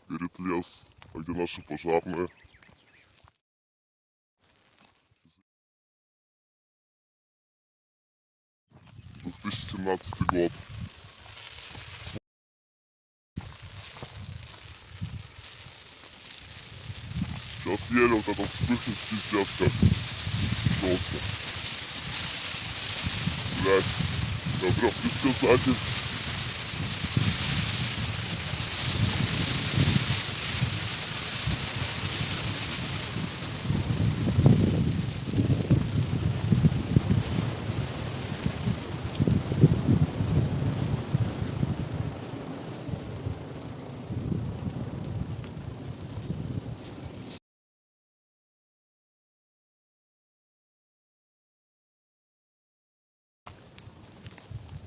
перед лес, где наши пожарные. 2017 год. Сейчас еле вот это вспыхнет, пиздец как жестко. Блять, я прям предсказатель.